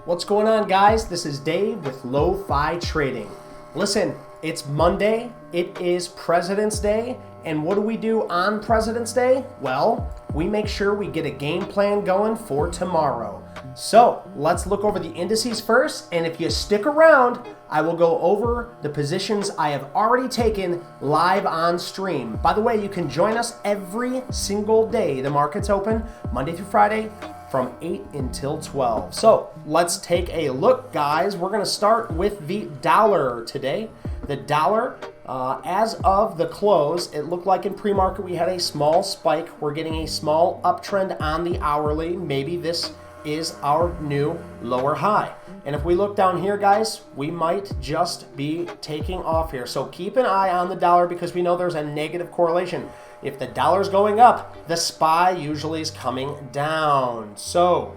What's going on, guys? This is Dave with Lo-Fi Trading. Listen, it's Monday, it is President's Day, and what do we do on President's Day? Well, we make sure we get a game plan going for tomorrow. So let's look over the indices first, and if you stick around, I will go over the positions I have already taken live on stream. By the way, you can join us every single day. The market's open Monday through Friday from 8 until 12. So let's take a look, guys. We're gonna start with the dollar today. The dollar, as of the close, it looked like in pre-market we had a small spike. We're getting a small uptrend on the hourly. Maybe this is our new lower high. And if we look down here, guys, we might just be taking off here. So keep an eye on the dollar because we know there's a negative correlation. If the dollar's going up, the SPY usually is coming down. So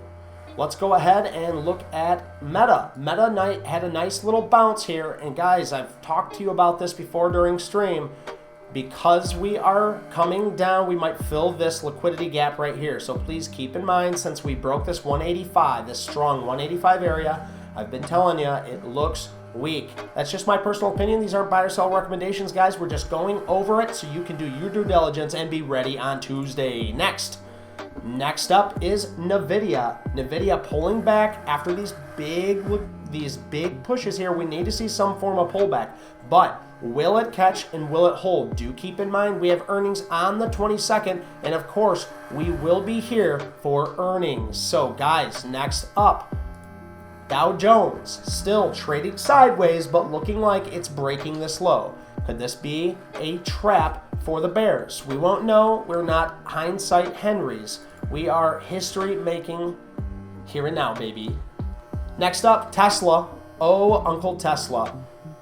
let's go ahead and look at Meta. Meta had a nice little bounce here. And guys, I've talked to you about this before during stream. Because we are coming down, we might fill this liquidity gap right here. So please keep in mind, since we broke this 185, this strong 185 area, I've been telling you, it looks weak. That's just my personal opinion. These aren't buy or sell recommendations, guys. We're just going over it so you can do your due diligence and be ready on Tuesday. Next up is NVIDIA. NVIDIA pulling back after these big pushes here. We need to see some form of pullback, but will it catch and will it hold? Do keep in mind we have earnings on the 22nd, and of course we will be here for earnings. So guys, next up, Dow Jones still trading sideways but looking like it's breaking this low. Could this be a trap for the bears? We won't know. We're not hindsight Henrys. We are history making here and now, baby. Next up, Tesla. Oh, Uncle Tesla.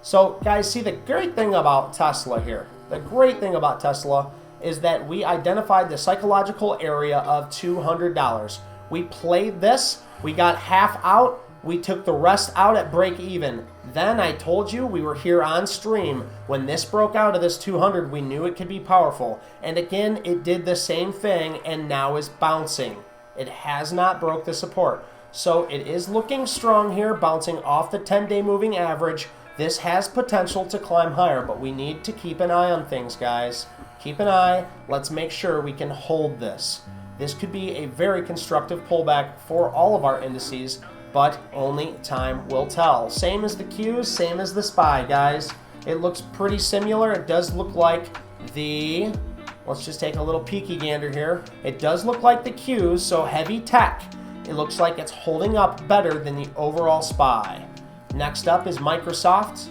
So guys, see, the great thing about Tesla here, the great thing about Tesla is that we identified the psychological area of $200. We played this, we got half out, we took the rest out at break even. Then I told you we were here on stream. When this broke out of this 200, we knew it could be powerful. And again, it did the same thing and now is bouncing. It has not broke the support. So it is looking strong here, bouncing off the 10-day moving average. This has potential to climb higher, but we need to keep an eye on things, guys. Keep an eye. Let's make sure we can hold this. This could be a very constructive pullback for all of our indices, but only time will tell. Same as the Qs, same as the SPY, guys. It looks pretty similar. It does look like the, let's just take a little peeky gander here. It does look like the Qs, so heavy tech. It looks like it's holding up better than the overall SPY. Next up is Microsoft.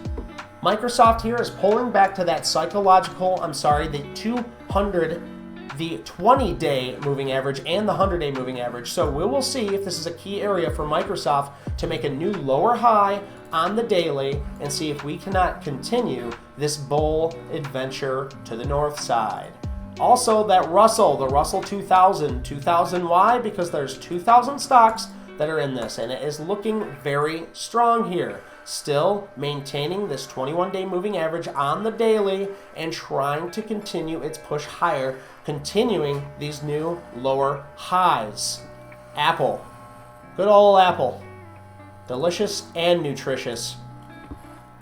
Microsoft here is pulling back to that psychological, the 200, the 20-day moving average and the 100-day moving average. So we will see if this is a key area for Microsoft to make a new lower high on the daily and see if we cannot continue this bull adventure to the north side. Also, that Russell, the Russell 2000. 2000, why? Because there's 2,000 stocks that are in this, and it is looking very strong here. Still maintaining this 21-day moving average on the daily and trying to continue its push higher, continuing these new lower highs. Apple. Good old Apple. Delicious and nutritious.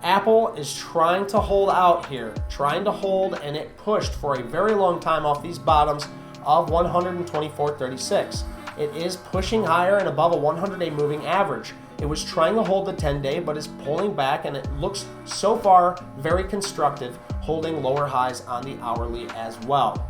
Apple is trying to hold out here, trying to hold, and it pushed for a very long time off these bottoms of 124.36. It is pushing higher and above a 100-day moving average. It was trying to hold the 10-day, but is pulling back, and it looks so far very constructive, holding lower highs on the hourly as well.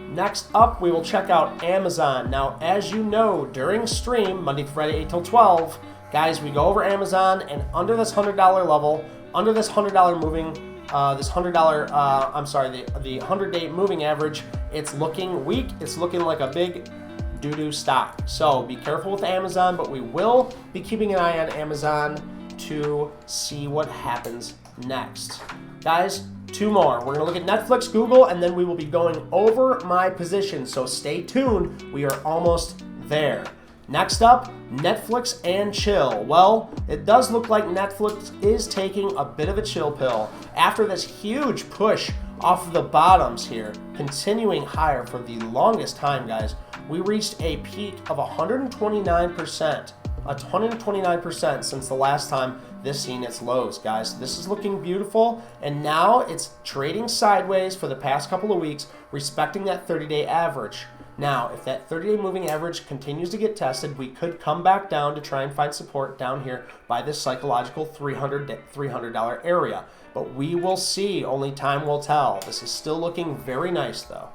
Next up, we will check out Amazon. Now, as you know, during stream, Monday through Friday, 8 till 12, guys, we go over Amazon, and under this $100 level, under this $100 moving, the 100-day moving average, it's looking weak. It's looking like a big doo-doo stock. So be careful with Amazon, but we will be keeping an eye on Amazon to see what happens next. Guys, two more. We're going to look at Netflix, Google, and then we will be going over my position. So stay tuned. We are almost there. Next up, Netflix and chill. Well, it does look like Netflix is taking a bit of a chill pill after this huge push off of the bottoms here, continuing higher for the longest time, guys. We reached a peak of 129%. 129% since the last time this seen its lows, guys. This is looking beautiful, and now it's trading sideways for the past couple of weeks, respecting that 30-day average. Now, if that 30-day moving average continues to get tested, we could come back down to try and find support down here by this psychological $300 area. But we will see. Only time will tell. This is still looking very nice, though.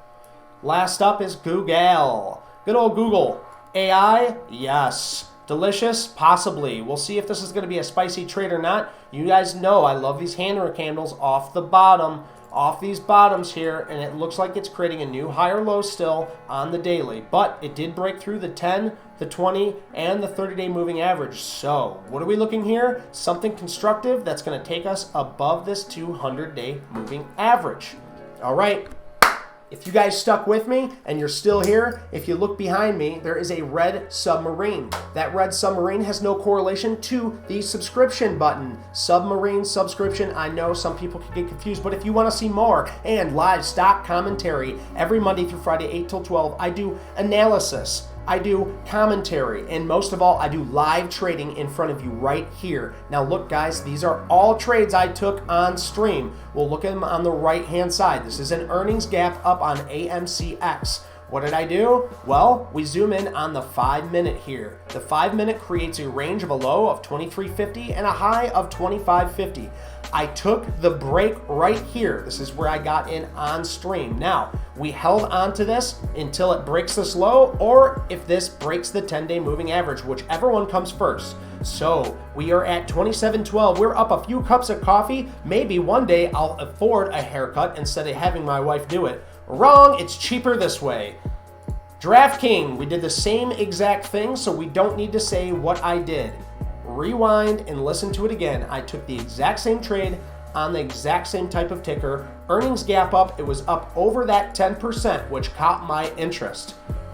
Last up is Google. Good old Google. AI? Yes. Delicious? Possibly. We'll see if this is going to be a spicy trade or not. You guys know I love these hammer candles off the bottom, off these bottoms here, and it looks like it's creating a new higher low still on the daily. But it did break through the 10, the 20, and the 30-day moving average. So what are we looking here? Something constructive that's going to take us above this 200-day moving average. All right. If you guys stuck with me and you're still here, if you look behind me, there is a red submarine. That red submarine has no correlation to the subscription button. Submarine, subscription, I know some people can get confused, but if you want to see more and live stock commentary every Monday through Friday, 8 till 12, I do analysis. I do commentary, and most of all, I do live trading in front of you right here. Now look, guys, these are all trades I took on stream. We'll look at them on the right-hand side. This is an earnings gap up on AMCX. What did I do? Well, we zoom in on the 5-minute here. The 5-minute creates a range of a low of 23.50 and a high of 25.50. I took the break right here. This is where I got in on stream. Now, we held on to this until it breaks this low, or if this breaks the 10-day moving average, whichever one comes first. So we are at 27.12. We're up a few cups of coffee. Maybe one day I'll afford a haircut instead of having my wife do it. Wrong, it's cheaper this way. DraftKings, we did the same exact thing, so we don't need to say what I did. Rewind and listen to it again. I took the exact same trade on the exact same type of ticker. Earnings gap up, it was up over that 10%, which caught my interest,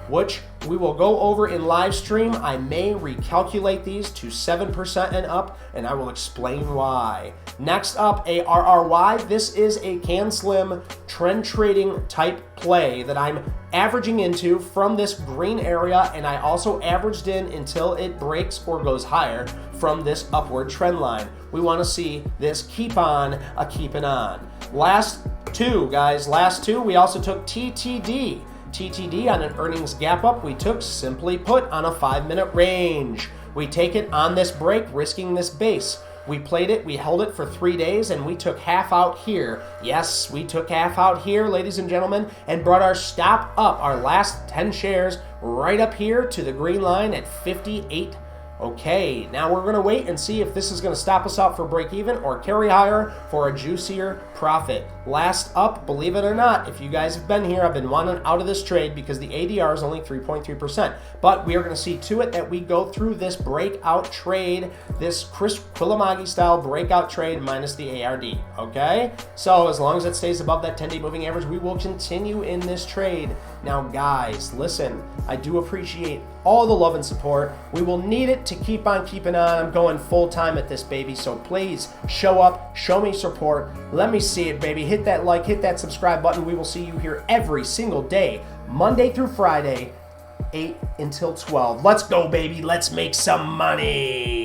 which we will go over in live stream. I may recalculate these to 7% and up, and I will explain why. Next up, ARRY. This is a CanSlim trend trading type play that I'm averaging into from this green area, and I also averaged in until it breaks or goes higher from this upward trend line. We want to see this keep on keeping on. Last two, guys, last two. We also took TTD. TTD on an earnings gap up, we took simply put on a 5-minute range. We take it on this break, risking this base. We played it, we held it for 3 days, and we took half out here. Yes, we took half out here, ladies and gentlemen, and brought our stop up, our last 10 shares, right up here to the green line at 58. Okay, now we're going to wait and see if this is going to stop us out for break even or carry higher for a juicier profit. Last up, believe it or not, if you guys have been here, I've been wanting out of this trade because the ADR is only 3.3%. But we are going to see to it that we go through this breakout trade, this Chris Quilamagi style breakout trade minus the ARD. Okay, so as long as it stays above that 10-day moving average, we will continue in this trade. Now, guys, listen, I do appreciate all the love and support. We will need it to keep on keeping on. I'm going full time at this, baby. So please show up, show me support. Let me see it, baby. Hit that like, hit that subscribe button. We will see you here every single day, Monday through Friday, 8 until 12. Let's go, baby. Let's make some money.